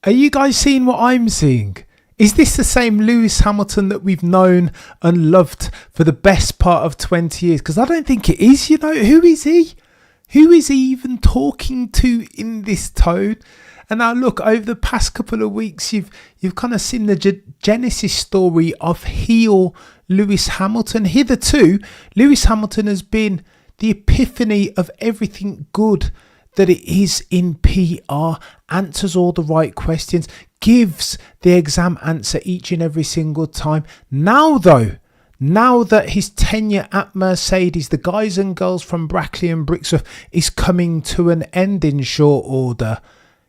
Are you guys seeing what I'm seeing? Is this the same Lewis Hamilton that we've known and loved for the best part of 20 years? Because I don't think it is, you know. Who is he? Who is he even talking to in this tone? And now look, over the past couple of weeks, you've kind of seen the genesis story of heel Lewis Hamilton. Hitherto, Lewis Hamilton has been the epiphany of everything good that it is in PR, answers all the right questions, gives the exam answer each and every single time. Now that his tenure at Mercedes, the guys and girls from Brackley and Brixworth, is coming to an end in short order,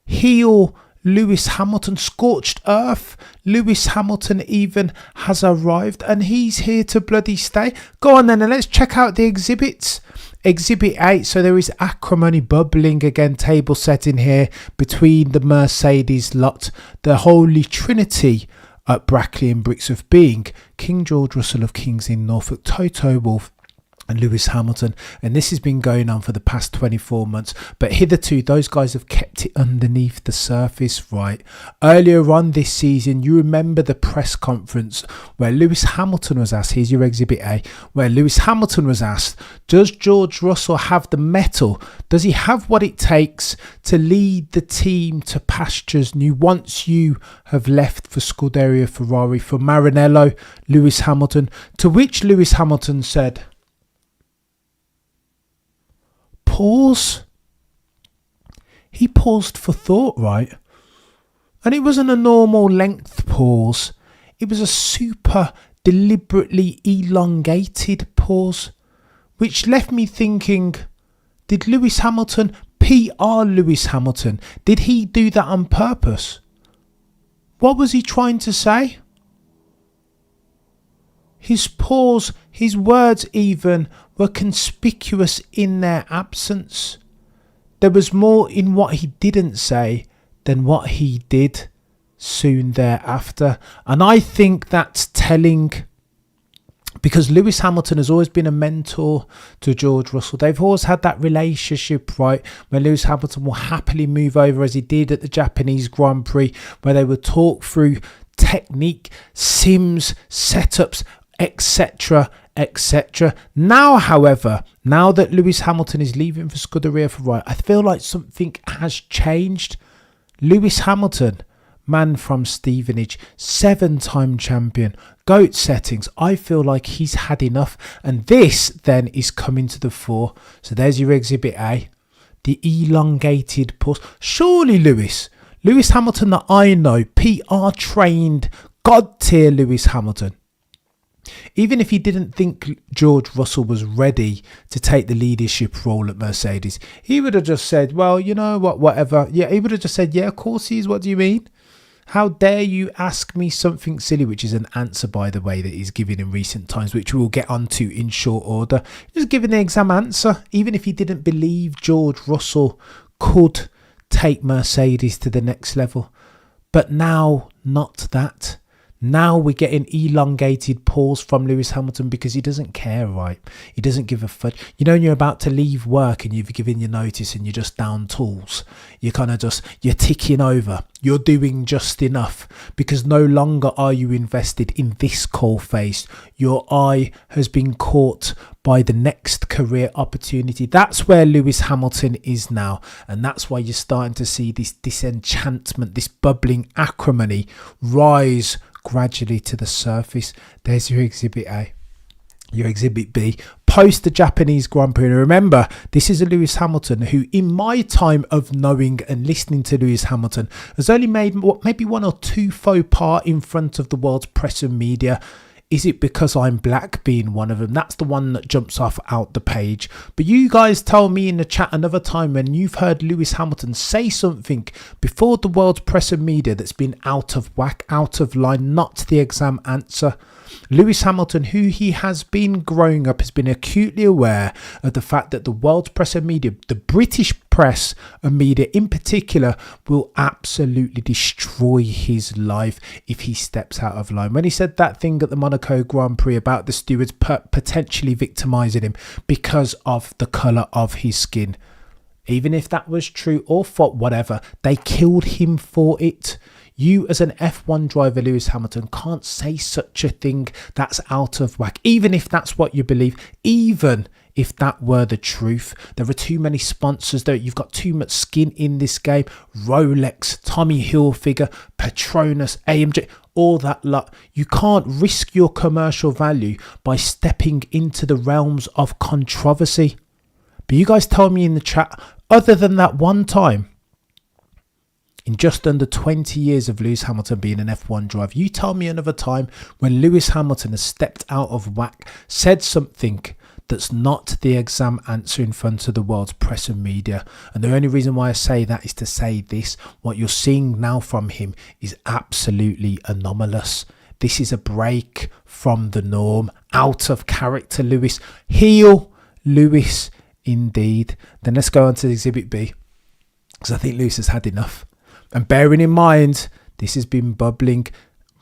heel Lewis Hamilton, scorched earth, Lewis Hamilton even has arrived, and he's here to bloody stay. Go on then, and let's check out the exhibits. Exhibit 8, so there is acrimony bubbling again, table setting here between the Mercedes lot, the Holy Trinity at Brackley and Brixworth being King George Russell of Kings in Norfolk, Toto Wolff and Lewis Hamilton. And this has been going on for the past 24 months, but hitherto those guys have kept it underneath the surface, right? Earlier on this season, you remember the press conference where Lewis Hamilton was asked, here's your exhibit A, where Lewis Hamilton was asked, does George Russell have the mettle? Does he have what it takes to lead the team to pastures new once you have left for Scuderia Ferrari, for Maranello, Lewis Hamilton? To which Lewis Hamilton said, pause. He paused for thought, right? And it wasn't a normal length pause. It was a super deliberately elongated pause, which left me thinking, did Lewis Hamilton, PR Lewis Hamilton, did he do that on purpose? What was he trying to say? His pause, his words even, were conspicuous in their absence. There was more in what he didn't say than what he did soon thereafter. And I think that's telling, because Lewis Hamilton has always been a mentor to George Russell. They've always had that relationship, right, where Lewis Hamilton will happily move over, as he did at the Japanese Grand Prix, where they would talk through technique, sims, setups, etc., etc. Now, however, now that Lewis Hamilton is leaving for Scuderia Ferrari, I feel like something has changed. Lewis Hamilton, man from Stevenage, 7-time champion, GOAT settings, I feel like he's had enough, and this then is coming to the fore. So there's your exhibit A, the elongated pause. Surely Lewis Hamilton that I know, PR trained, God tier Lewis Hamilton, even if he didn't think George Russell was ready to take the leadership role at Mercedes, he would have just said, well, you know what, whatever. Yeah, he would have just said, yeah, of course he is. What do you mean? How dare you ask me something silly, which is an answer, by the way, that he's given in recent times, which we'll get onto in short order. Just giving the exam answer, even if he didn't believe George Russell could take Mercedes to the next level. But now, not that. Now we're getting elongated pause from Lewis Hamilton because he doesn't care, right? He doesn't give a fudge. You know, when you're about to leave work and you've given your notice and you're just down tools, you're ticking over. You're doing just enough because no longer are you invested in this coal face. Your eye has been caught by the next career opportunity. That's where Lewis Hamilton is now. And that's why you're starting to see this disenchantment, this bubbling acrimony rise gradually to the surface. There's your exhibit A. Your exhibit B, post the Japanese Grand Prix. And remember, this is a Lewis Hamilton who, in my time of knowing and listening to Lewis Hamilton, has only made maybe one or two faux pas in front of the world's press and media. Is it because I'm black being one of them? That's the one that jumps off out the page. But you guys tell me in the chat another time when you've heard Lewis Hamilton say something before the world's press and media that's been out of whack, out of line, not the exam answer. Lewis Hamilton, who he has been growing up, has been acutely aware of the fact that the world's press and media, the British press and media in particular, will absolutely destroy his life if he steps out of line. When he said that thing at the Monaco Grand Prix about the stewards potentially victimising him because of the colour of his skin, Even if that was true or whatever, they killed him for it. You as an F1 driver, Lewis Hamilton, can't say such a thing. That's out of whack. Even if that's what you believe, even if that were the truth. There are too many sponsors though. You've got too much skin in this game. Rolex, Tommy Hilfiger, Petronas, AMG, all that lot. You can't risk your commercial value by stepping into the realms of controversy. But you guys tell me in the chat, other than that one time, in just under 20 years of Lewis Hamilton being an F1 driver, you tell me another time when Lewis Hamilton has stepped out of whack, said something that's not the exam answer in front of the world's press and media. And the only reason why I say that is to say this: what you're seeing now from him is absolutely anomalous. This is a break from the norm, out of character Lewis, heel Lewis indeed. Then let's go on to Exhibit B, because I think Lewis has had enough. And bearing in mind, this has been bubbling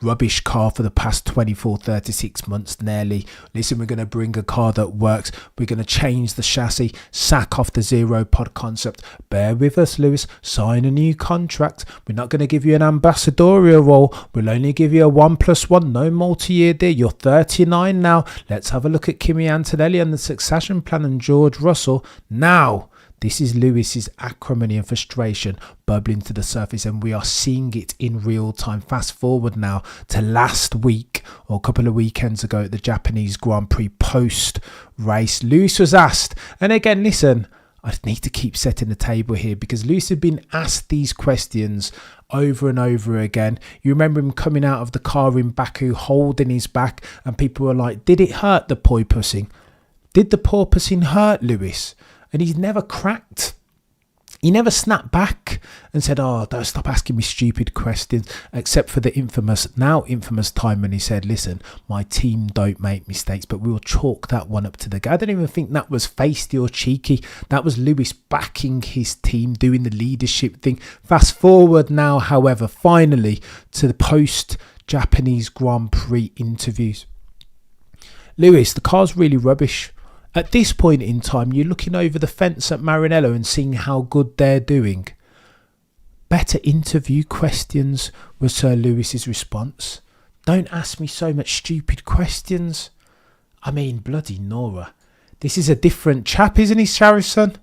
rubbish car for the past 24, 36 months nearly. Listen, we're going to bring a car that works. We're going to change the chassis, sack off the zero pod concept. Bear with us, Lewis. Sign a new contract. We're not going to give you an ambassadorial role. We'll only give you a 1+1, no multi-year deal. You're 39 now. Let's have a look at Kimi Antonelli and the succession plan and George Russell. Now, this is Lewis's acrimony and frustration bubbling to the surface, and we are seeing it in real time. Fast forward now to last week, or a couple of weekends ago, at the Japanese Grand Prix post race. Lewis was asked, and again, listen, I need to keep setting the table here, because Lewis had been asked these questions over and over again. You remember him coming out of the car in Baku holding his back, and people were like, did it hurt the porpoising? Did the porpoising hurt Lewis? And he's never cracked. He never snapped back and said, oh, don't stop asking me stupid questions, except for the infamous time when he said, listen, my team don't make mistakes, but we'll chalk that one up to the guy. I don't even think that was feisty or cheeky. That was Lewis backing his team, doing the leadership thing. Fast forward now, however, finally to the post-Japanese Grand Prix interviews. Lewis, the car's really rubbish. At this point in time, you're looking over the fence at Maranello and seeing how good they're doing. Better interview questions was Sir Lewis's response. Don't ask me so much stupid questions. I mean, bloody Nora. This is a different chap, isn't he, Saracen?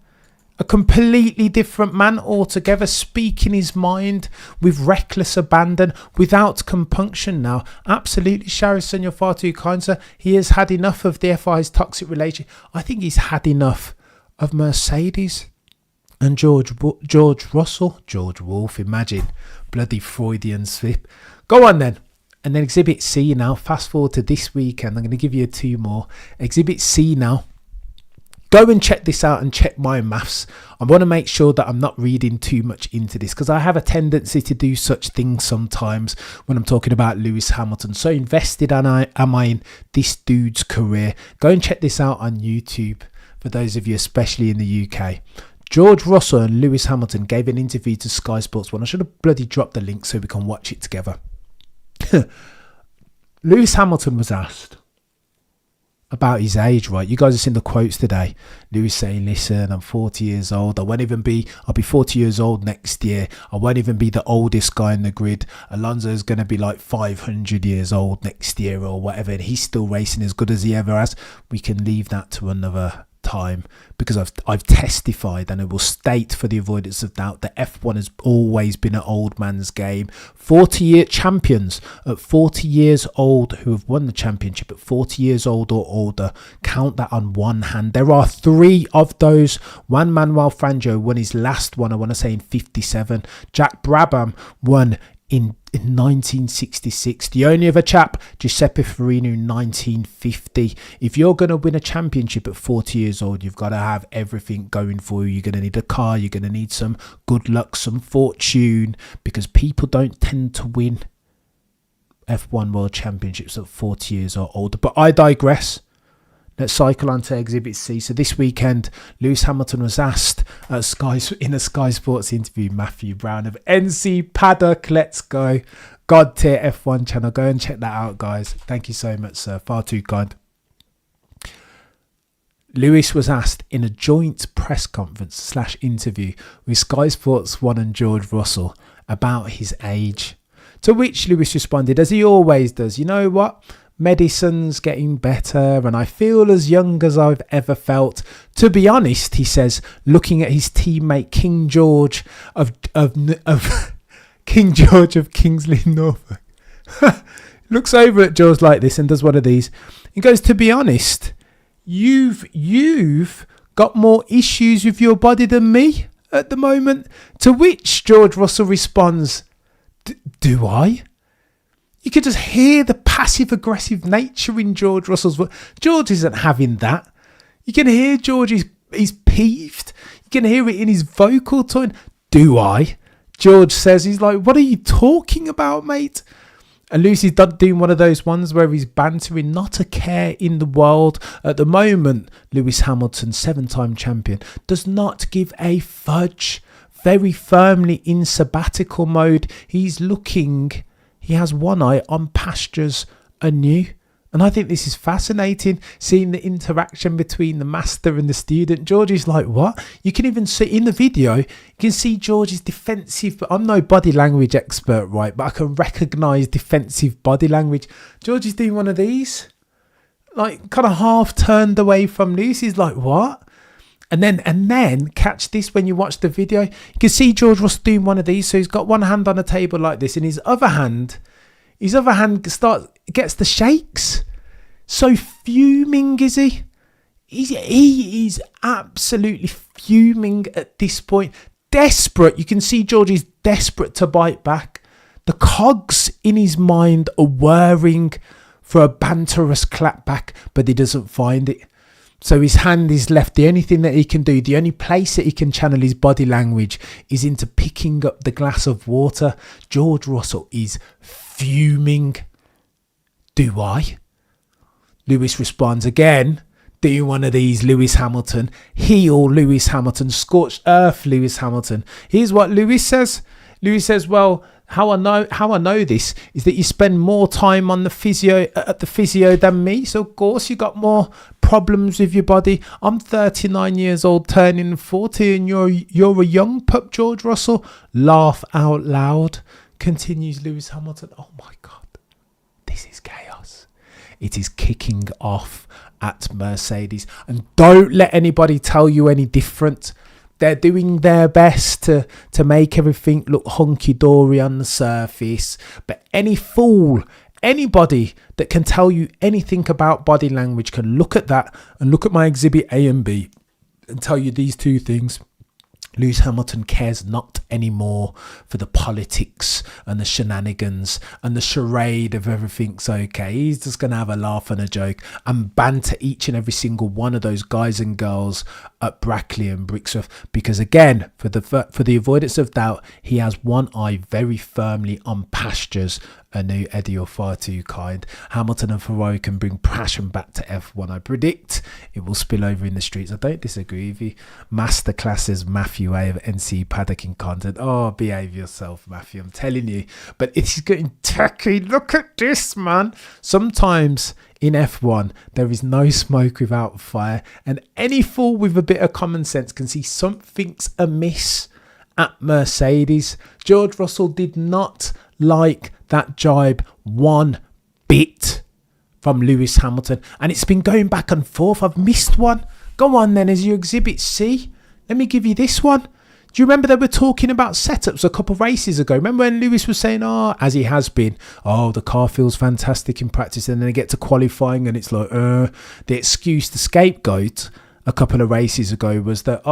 A completely different man altogether, speaking his mind with reckless abandon, without compunction now. Absolutely, Saracen, you're far too kind, sir. He has had enough of the FI's toxic relationship. I think he's had enough of Mercedes and George Russell. George Wolf, imagine. Bloody Freudian slip. Go on then. And then Exhibit C now. Fast forward to this weekend. I'm going to give you two more. Exhibit C now. Go and check this out and check my maths. I want to make sure that I'm not reading too much into this, because I have a tendency to do such things sometimes when I'm talking about Lewis Hamilton. So invested am I in this dude's career. Go and check this out on YouTube for those of you, especially in the UK. George Russell and Lewis Hamilton gave an interview to Sky Sports 1. I should have bloody dropped the link so we can watch it together. Lewis Hamilton was asked about his age, right? You guys have seen the quotes today. Lewis saying, listen, I'm 40 years old. I'll be 40 years old next year. I won't even be the oldest guy in the grid. Alonso is going to be like 500 years old next year or whatever, and he's still racing as good as he ever has. We can leave that to another time, because I've testified, and I will state for the avoidance of doubt, that F1 has always been an old man's game. 40-year champions at 40 years old who have won the championship at 40 years old or older, count that on one hand. There are three of those. Juan Manuel Fangio won his last one, I want to say in 57. Jack Brabham won in 1966. The only other chap, Giuseppe Farina, in 1950. If you're going to win a championship at 40 years old, you've got to have everything going for you. You're going to need a car, you're going to need some good luck, some fortune, because people don't tend to win F1 World Championships at 40 years or older. But I digress. Let's cycle on to Exhibit C. So this weekend, Lewis Hamilton was asked in a Sky Sports interview, Matthew Brown of NC Paddock, let's go, God tier F1 channel. Go and check that out, guys. Thank you so much, sir. Far too kind. Lewis was asked in a joint press conference / interview with Sky Sports 1 and George Russell about his age. To which Lewis responded, as he always does, you know what? Medicine's getting better and I feel as young as I've ever felt. To be honest, he says, looking at his teammate King George of King George of Kingsley, Norfolk. Looks over at George like this and does one of these. He goes, to be honest, you've got more issues with your body than me at the moment. To which George Russell responds, do I? You could just hear the passive-aggressive nature in George Russell's voice. George isn't having that. You can hear George he's peeved. You can hear it in his vocal tone. Do I? George says, he's like, what are you talking about, mate? And Lucy's doing one of those ones where he's bantering, not a care in the world. At the moment, Lewis Hamilton, 7-time champion, does not give a fudge. Very firmly in sabbatical mode. He has one eye on pastures anew. And I think this is fascinating, seeing the interaction between the master and the student. George is like, what? You can even see in the video, you can see George's defensive, but I'm no body language expert, right? But I can recognise defensive body language. George is doing one of these, like kind of half turned away from Lucy. He's like, what? And then catch this when you watch the video. You can see George Russell doing one of these. So he's got one hand on a table like this, and his other hand gets the shakes. So fuming is he? He is absolutely fuming at this point. Desperate. You can see George is desperate to bite back. The cogs in his mind are whirring for a banterous clapback, but he doesn't find it. So his hand is left. The only thing that he can do, the only place that he can channel his body language is into picking up the glass of water. George Russell is fuming. Do I? Lewis responds again, doing one of these Lewis Hamilton. Heel Lewis Hamilton. Scorched earth Lewis Hamilton. Here's what Lewis says. Lewis says, well, how I know this is that you spend more time on the physio than me. So of course you got more problems with your body. I'm 39 years old, turning 40, and you're a young pup, George Russell. Laugh out loud, continues Lewis Hamilton. Oh my God, this is chaos. It is kicking off at Mercedes, and don't let anybody tell you any different. They're doing their best to make everything look hunky-dory on the surface. But any fool, anybody that can tell you anything about body language can look at that and look at my exhibit A and B and tell you these two things. Lewis Hamilton cares not anymore for the politics and the shenanigans and the charade of everything's okay. He's just going to have a laugh and a joke and banter each and every single one of those guys and girls at Brackley and Brixworth, because again, for the avoidance of doubt, he has one eye very firmly on pastures anew. Eddie, you're far too kind. Hamilton and Ferrari can bring passion back to F1. I predict it will spill over in the streets. I don't disagree with you. Masterclasses Matthew A of NC Paddocking content. Oh, behave yourself, Matthew. I'm telling you. But it's getting tacky. Look at this, man. Sometimes in F1, there is no smoke without fire. And any fool with a bit of common sense can see something's amiss at Mercedes. George Russell did not like that jibe one bit from Lewis Hamilton, and it's been going back and forth. I've missed one. Go on then, as your exhibit C. Let me give you this one. Do you remember they were talking about setups a couple of races ago? Remember when Lewis was saying, as he has been, the car feels fantastic in practice, and then they get to qualifying and it's like, the excuse, the scapegoat a couple of races ago was that,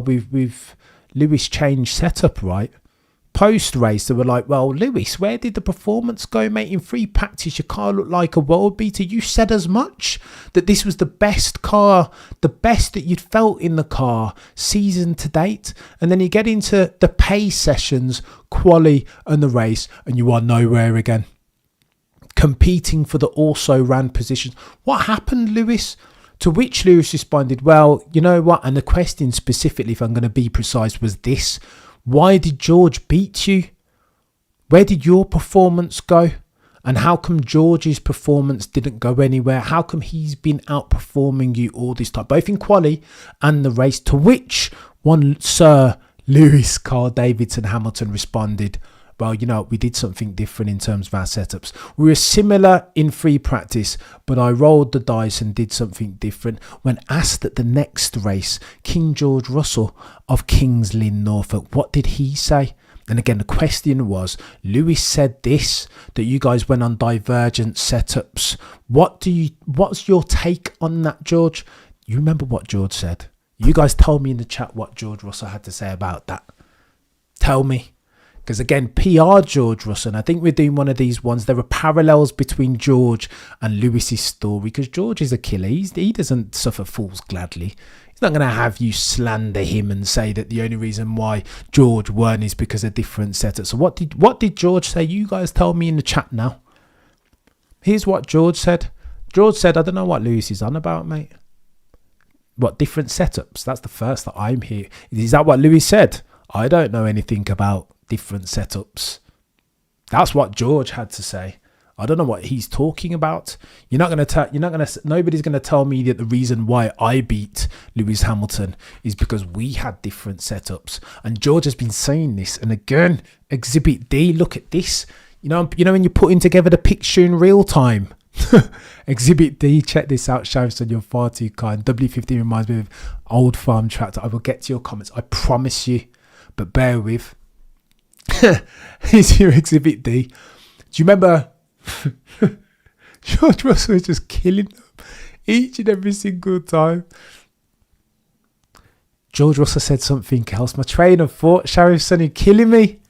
we've Lewis changed setup, right? Post-race, they were like, well, Lewis, where did the performance go, mate? In free practice, your car looked like a world beater. You said as much, that this was the best car, the best that you'd felt in the car season to date. And then you get into the pay sessions, quali and the race, and you are nowhere again. Competing for the also-ran positions. What happened, Lewis? To which Lewis responded, well, you know what? And the question specifically, if I'm going to be precise, was this. Why did George beat you? Where did your performance go? And how come George's performance didn't go anywhere? How come he's been outperforming you all this time, both in quali and the race? To which one Sir Lewis Carl Davidson Hamilton responded, well, you know, we did something different in terms of our setups. We were similar in free practice, but I rolled the dice and did something different. When asked at the next race, King George Russell of Kings Lynn, Norfolk, what did he say? And again, the question was, Lewis said this, that you guys went on divergent setups. What's your take on that, George? You remember what George said? You guys told me in the chat what George Russell had to say about that. Tell me. Because again, PR George Russell, and I think we're doing one of these ones. There are parallels between George and Lewis's story, because George is a killer. He doesn't suffer fools gladly. He's not going to have you slander him and say that the only reason why George won is because of different setups. So what did George say? You guys tell me in the chat now. Here's what George said. George said, I don't know what Lewis is on about, mate. What, different setups? That's the first that I'm here. Is that what Lewis said? I don't know anything about different setups. That's what George had to say. I don't know what he's talking about. Nobody's going to tell me that the reason why I beat Lewis Hamilton is because we had different setups. And George has been saying this. And again, Exhibit D, look at this. You know when you're putting together the picture in real time. Exhibit D, check this out, Sharifson, you're far too kind. W15 reminds me of old farm tractor. I will get to your comments, I promise you, but bear with. Here's your Exhibit D. Do you remember George Russell was just killing them each and every single time? George Russell said something else. My train of thought, Sharifson, you're killing me.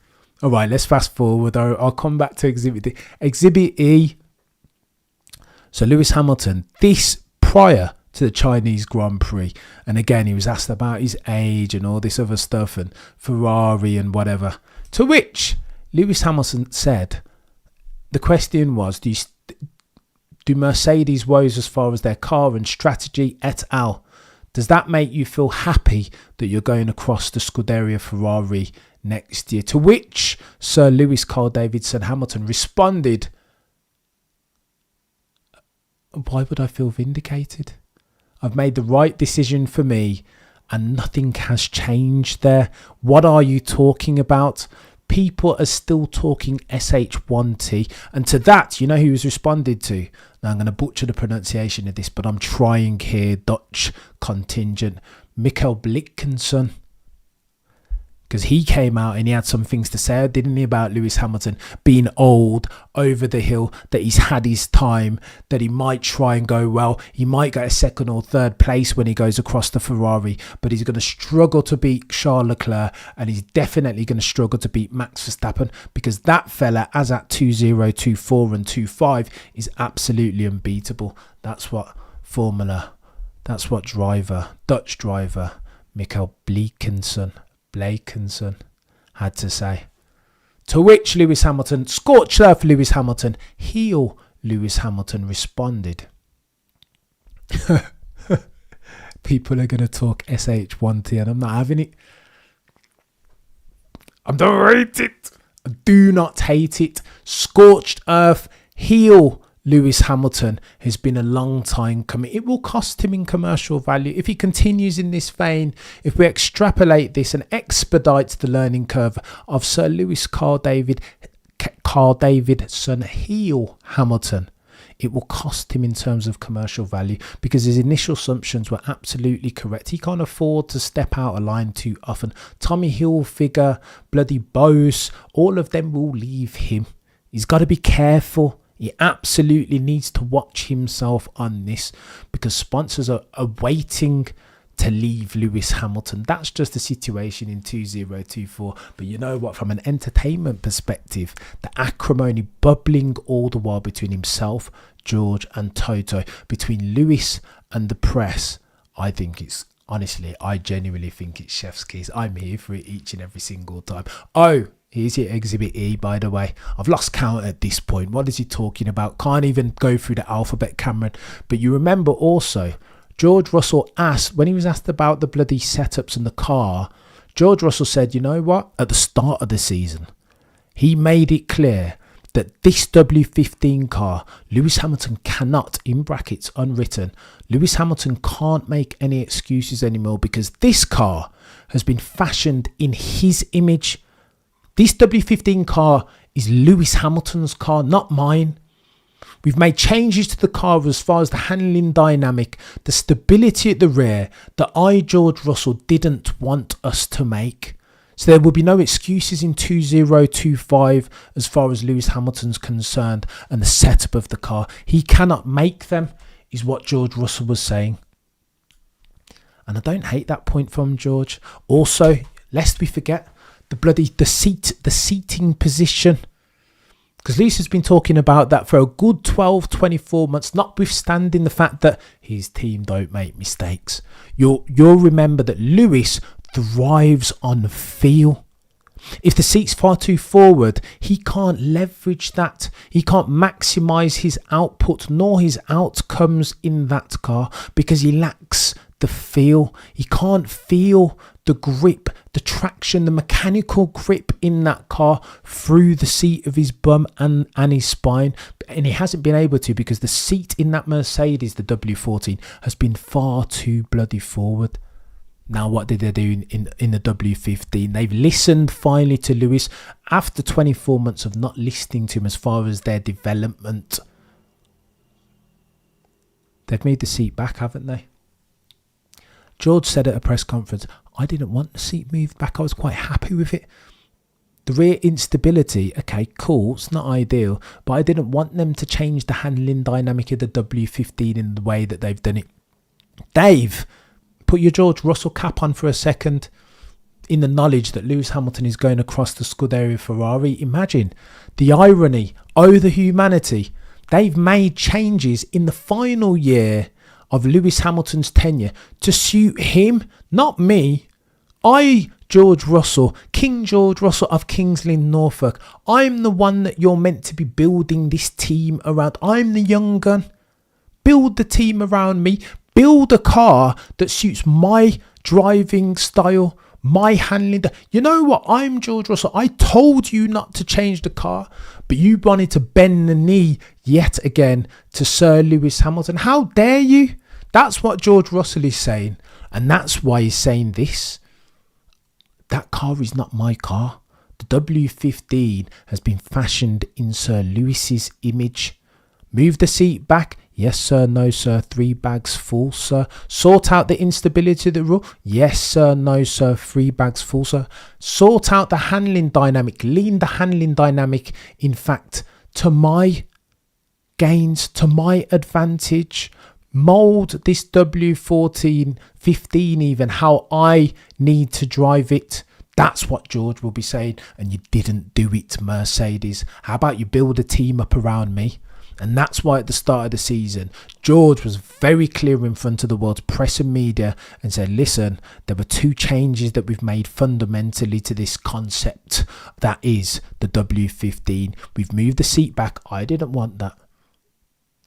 All right, let's fast forward. I'll come back to Exhibit D. Exhibit E. So Lewis Hamilton, this prior to the Chinese Grand Prix. And again, he was asked about his age and all this other stuff and Ferrari and whatever. To which Lewis Hamilton said, the question was, do Mercedes woes as far as their car and strategy et al. Does that make you feel happy that you're going across the Scuderia Ferrari next year? To which Sir Lewis Carl Davidson Hamilton responded, why would I feel vindicated? I've made the right decision for me and nothing has changed there. What are you talking about? People are still talking SH1T. And to that, you know who was responded to? Now I'm going to butcher the pronunciation of this, but I'm trying here. Dutch contingent. Mikkel Blickenson. Because he came out and he had some things to say, didn't he, about Lewis Hamilton being old, over the hill, that he's had his time, that he might try and go well. He might get a second or third place when he goes across the Ferrari, but he's going to struggle to beat Charles Leclerc and he's definitely going to struggle to beat Max Verstappen, because that fella, as at 2.0, 2.4 and 2.5, is absolutely unbeatable. That's what Dutch driver Mikkel Blakenson had to say. To which Lewis Hamilton, scorched earth Lewis Hamilton, heel Lewis Hamilton responded. People are going to talk SH1T and I'm not having it. I don't hate it. I do not hate it. Scorched earth, heel Lewis Hamilton has been a long time coming. It will cost him in commercial value if he continues in this vein. If we extrapolate this and expedite the learning curve of Sir Lewis Carl Davidson heel Hamilton, it will cost him in terms of commercial value, because his initial assumptions were absolutely correct. He can't afford to step out of line too often. Tommy Hilfiger, bloody Bose, all of them will leave him. He's got to be careful. He absolutely needs to watch himself on this, because sponsors are waiting to leave Lewis Hamilton. That's just the situation in 2024. But you know what? From an entertainment perspective, the acrimony bubbling all the while between himself, George and Toto, between Lewis and the press, I genuinely think it's chef's kiss. I'm here for it each and every single time. Oh, here's your Exhibit E, by the way. I've lost count at this point. What is he talking about? Can't even go through the alphabet, Cameron. But you remember also, George Russell asked, when he was asked about the bloody setups in the car, George Russell said, you know what? At the start of the season, he made it clear that this W15 car, Lewis Hamilton cannot, in brackets unwritten, Lewis Hamilton can't make any excuses anymore, because this car has been fashioned in his image. This W15 car is Lewis Hamilton's car, not mine. We've made changes to the car as far as the handling dynamic, the stability at the rear, that George Russell, didn't want us to make. So there will be no excuses in 2025 as far as Lewis Hamilton's concerned, and the setup of the car. He cannot make them, is what George Russell was saying. And I don't hate that point from George. Also, lest we forget, the seating position. Because Lewis has been talking about that for a good 12-24 months, notwithstanding the fact that his team don't make mistakes. You'll remember that Lewis thrives on feel. If the seat's far too forward, he can't leverage that. He can't maximise his output nor his outcomes in that car, because he lacks the feel. He can't feel the grip, the traction, the mechanical grip in that car through the seat of his bum and his spine. And he hasn't been able to, because the seat in that Mercedes, the W14, has been far too bloody forward. Now, what did they do in the W15? They've listened finally to Lewis after 24 months of not listening to him as far as their development. They've made the seat back, haven't they? George said at a press conference, I didn't want the seat moved back. I was quite happy with it. The rear instability, okay, cool, it's not ideal, but I didn't want them to change the handling dynamic of the W15 in the way that they've done it. Dave, put your George Russell cap on for a second, in the knowledge that Lewis Hamilton is going across the Scuderia Ferrari. Imagine the irony, the humanity. They've made changes in the final year of Lewis Hamilton's tenure to suit him, not me. George Russell, King George Russell of Kings Lynn, Norfolk, I'm the one that you're meant to be building this team around. I'm the young gun. Build the team around me. Build a car that suits my driving style, my handling. You know what? I'm George Russell. I told you not to change the car, but you wanted to bend the knee yet again to Sir Lewis Hamilton. How dare you? That's what George Russell is saying. And that's why he's saying this. That car is not my car. The W15 has been fashioned in Sir Lewis's image. Move the seat back. Yes, sir. No, sir. 3 bags full, sir. Sort out the instability of the rule. Yes, sir. No, sir. 3 bags full, sir. Sort out the handling dynamic. Lean the handling dynamic, in fact, to my gains, to my advantage. Mould this W14, 15 even, how I need to drive it. That's what George will be saying. And you didn't do it, Mercedes. How about you build a team up around me? And that's why at the start of the season, George was very clear in front of the world's press and media and said, listen, there were 2 changes that we've made fundamentally to this concept. That is the W15. We've moved the seat back. I didn't want that.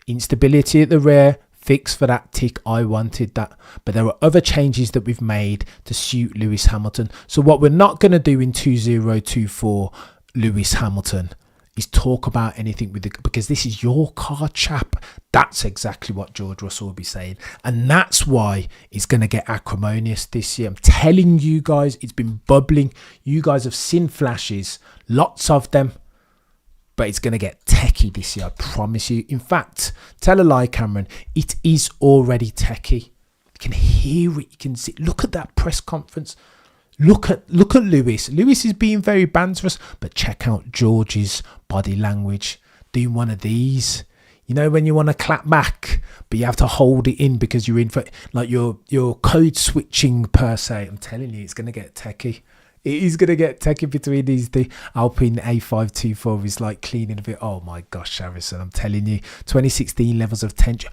Instability at the rear. Fix for that tick, I wanted that. But there are other changes that we've made to suit Lewis Hamilton. So what we're not going to do in 2024, Lewis Hamilton, is talk about anything with it, because this is your car, chap. That's exactly what George Russell will be saying. And that's why it's going to get acrimonious this year. I'm telling you guys, it's been bubbling. You guys have seen flashes, lots of them. But it's going to get techie this year, I promise you. In fact, tell a lie, Cameron, it is already techie. You can hear it, you can see it. Look at that press conference. Look at Lewis. Lewis is being very banterous, but check out George's body language. Doing one of these. You know, when you want to clap back, but you have to hold it in because you're in for, like, your code switching per se. I'm telling you, it's going to get techie. It is going to get techie between these. The Alpine A524 is like cleaning a bit. Oh my gosh, Harrison, I'm telling you. 2016 levels of tension.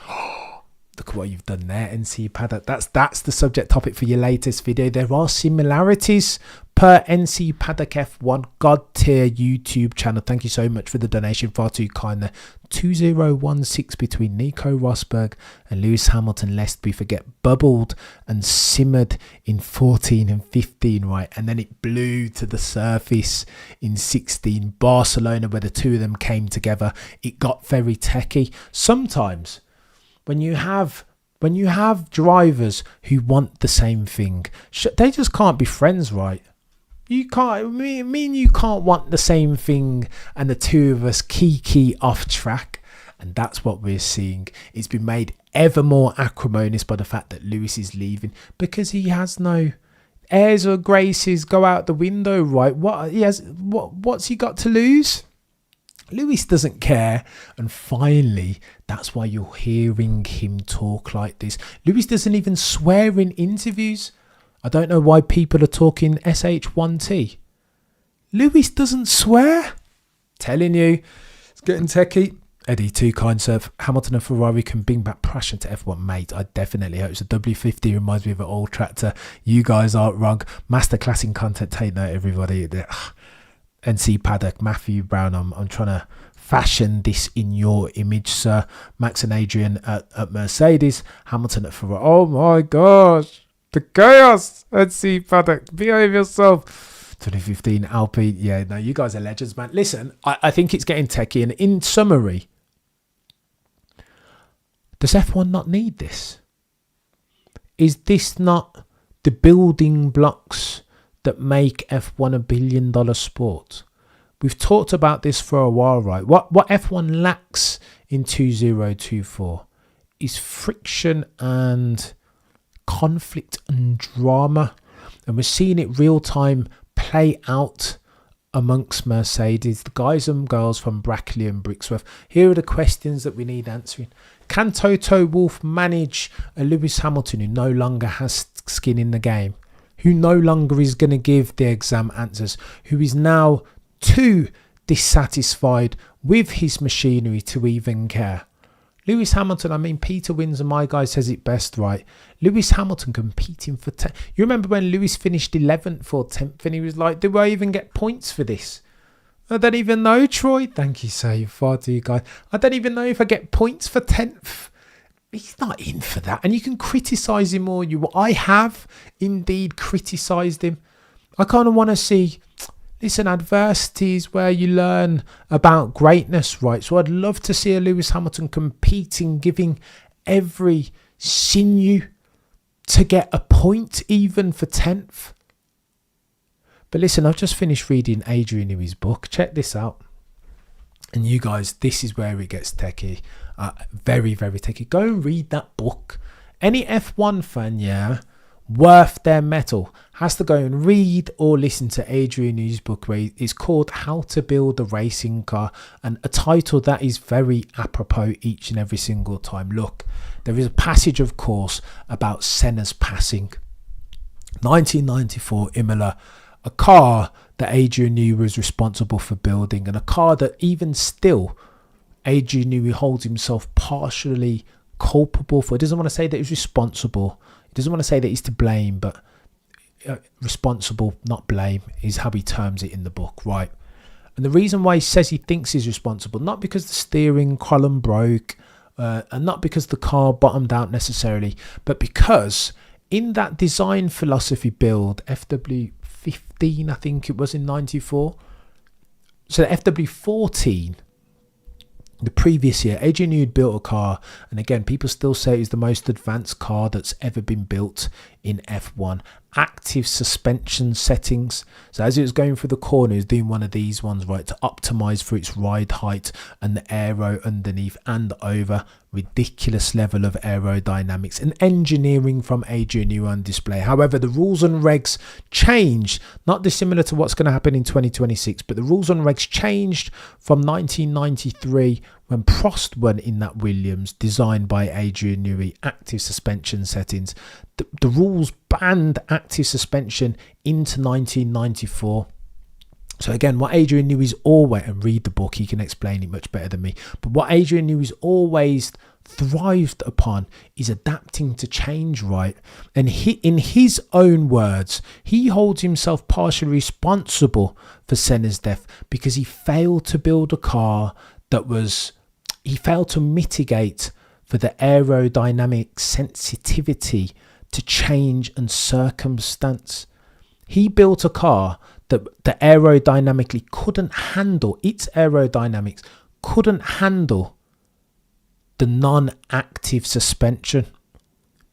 Look at what you've done there, NC Paddock. That's the subject topic for your latest video. There are similarities per NC Paddock F1 God tier YouTube channel. Thank you so much for the donation, far too kind there. 2016 between Nico Rosberg and Lewis Hamilton, lest we forget, bubbled and simmered in 14 and 15, right? And then it blew to the surface in 16. Barcelona, where the two of them came together, it got very techie. Sometimes when you have drivers who want the same thing, they just can't be friends, right? You can't, me and you can't want the same thing, and the two of us key off track. And that's what we're seeing. It's been made ever more acrimonious by the fact that Lewis is leaving, because he has no airs or graces go out the window, right? What's he got to lose? Lewis doesn't care. And finally, that's why you're hearing him talk like this. Lewis doesn't even swear in interviews. I don't know why people are talking SH1T. Lewis doesn't swear. Telling you, it's getting techie. Eddie, too kind, sir. Hamilton and Ferrari can bring back passion to F1, mate. I definitely hope so. W50 reminds me of an old tractor. You guys aren't wrong. Masterclass in content. Take note, everybody. NC Paddock, Matthew Brown. I'm trying to fashion this in your image, sir. Max and Adrian at Mercedes. Hamilton at Ferrari. Oh my gosh. The chaos. NC Paddock. Behave yourself. 2015 Alpine. Yeah, no, you guys are legends, man. Listen, I think it's getting techie. And in summary, does F1 not need this? Is this not the building blocks that make F1 $1 billion sport? We've talked about this for a while, right? What F1 lacks in 2024 is friction and conflict and drama. And we're seeing it real time play out amongst Mercedes, the guys and girls from Brackley and Brixworth. Here are the questions that we need answering. Can Toto Wolff manage a Lewis Hamilton who no longer has skin in the game, who no longer is going to give the exam answers, who is now too dissatisfied with his machinery to even care? Lewis Hamilton, Peter Wins and my guy says it best, right? Lewis Hamilton competing for 10th. You remember when Lewis finished 11th or 10th and he was like, do I even get points for this? I don't even know, Troy. Thank you, sir. You're far too guys. I don't even know if I get points for 10th. He's not in for that. And you can criticise him all you want. I have indeed criticised him. I kind of want to see... Listen, adversity is where you learn about greatness, right? So I'd love to see a Lewis Hamilton competing, giving every sinew to get a point even for 10th. But listen, I've just finished reading Adrian Newey's book. Check this out. And you guys, this is where it gets techie. Very, very techie. Go and read that book. Any F1 fan, yeah, worth their metal has to go and read or listen to Adrian Newey's book, where it's called How to Build a Racing Car, and a title that is very apropos each and every single time. Look, there is a passage, of course, about Senna's passing. 1994 Imola, a car that Adrian Newey was responsible for building, and a car that even still Adrian Newey holds himself partially culpable for. He doesn't want to say that he's responsible. He doesn't want to say that he's to blame, but responsible, not blame, is how he terms it in the book, right? And the reason why he says he thinks he's responsible, not because the steering column broke, and not because the car bottomed out necessarily, but because in that design philosophy build, FW15, I think it was in 94, so the FW14, the previous year, Adrian Newey had built a car, and again, people still say it's the most advanced car that's ever been built in F1. Active suspension settings. So as it was going through the corner, it was doing one of these ones, right, to optimize for its ride height and the aero underneath and over. Ridiculous level of aerodynamics and engineering from Adrian Newey on display. However, the rules and regs changed, not dissimilar to what's going to happen in 2026, but the rules and regs changed from 1993 when Prost won in that Williams, designed by Adrian Newey, active suspension settings. The rules banned active suspension into 1994. So again, what Adrian Newey's always, and read the book, he can explain it much better than me, but what Adrian Newey's always thrived upon is adapting to change, right? And in his own words, he holds himself partially responsible for Senna's death because he failed to build a car he failed to mitigate for the aerodynamic sensitivity to change and circumstance. He built a car that the aerodynamically couldn't handle, its aerodynamics couldn't handle the non-active suspension.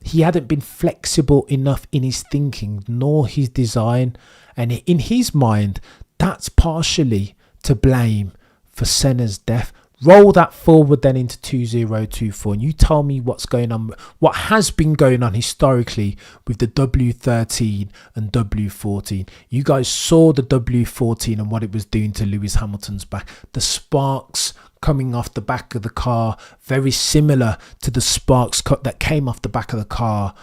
He hadn't been flexible enough in his thinking nor his design, and in his mind that's partially to blame for Senna's death. Roll that forward then into 2024 and you tell me what's going on, what has been going on historically with the W13 and W14. You guys saw the W14 and what it was doing to Lewis Hamilton's back. The sparks coming off the back of the car, very similar to the sparks that came off the back of the car,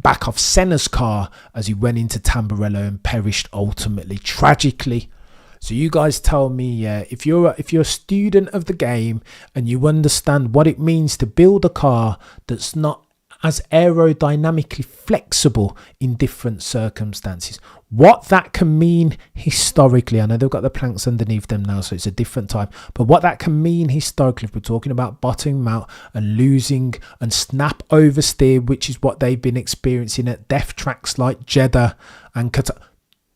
back of Senna's car as he went into Tamburello and perished ultimately, tragically. So you guys tell me, if you're a student of the game and you understand what it means to build a car that's not as aerodynamically flexible in different circumstances, what that can mean historically. I know they've got the planks underneath them now, so it's a different time, but what that can mean historically, if we're talking about bottoming out and losing and snap oversteer, which is what they've been experiencing at death tracks like Jeddah and Qatar.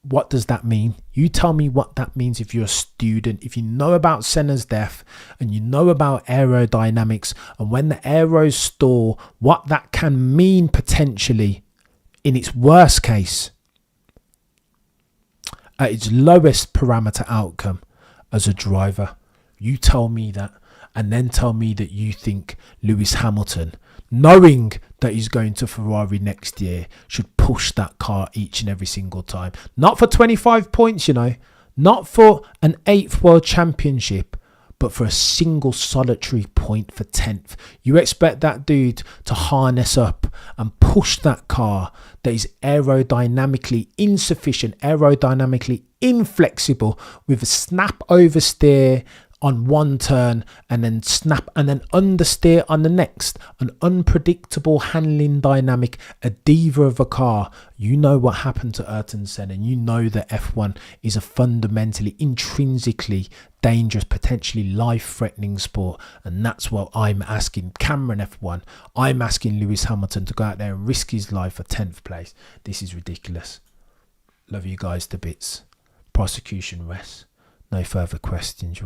What does that mean? You tell me what that means if you're a student, if you know about Senna's death and you know about aerodynamics and when the aeros stall, what that can mean potentially in its worst case, at its lowest parameter outcome as a driver. You tell me that, and then tell me that you think Lewis Hamilton, knowing that he's going to Ferrari next year, should push that car each and every single time. Not for 25 points, not for an 8th world championship, but for a single solitary point for 10th. You expect that dude to harness up and push that car that is aerodynamically insufficient, aerodynamically inflexible, with a snap oversteer on one turn and then snap and then understeer on the next, an unpredictable handling dynamic, a diva of a car. You know what happened to Ayrton Senna, and you know that F1 is a fundamentally, intrinsically dangerous, potentially life-threatening sport, and that's what I'm asking Cameron F1. I'm asking Lewis Hamilton to go out there and risk his life for 10th place. This is ridiculous. Love you guys to bits. Prosecution rests. No further questions, right?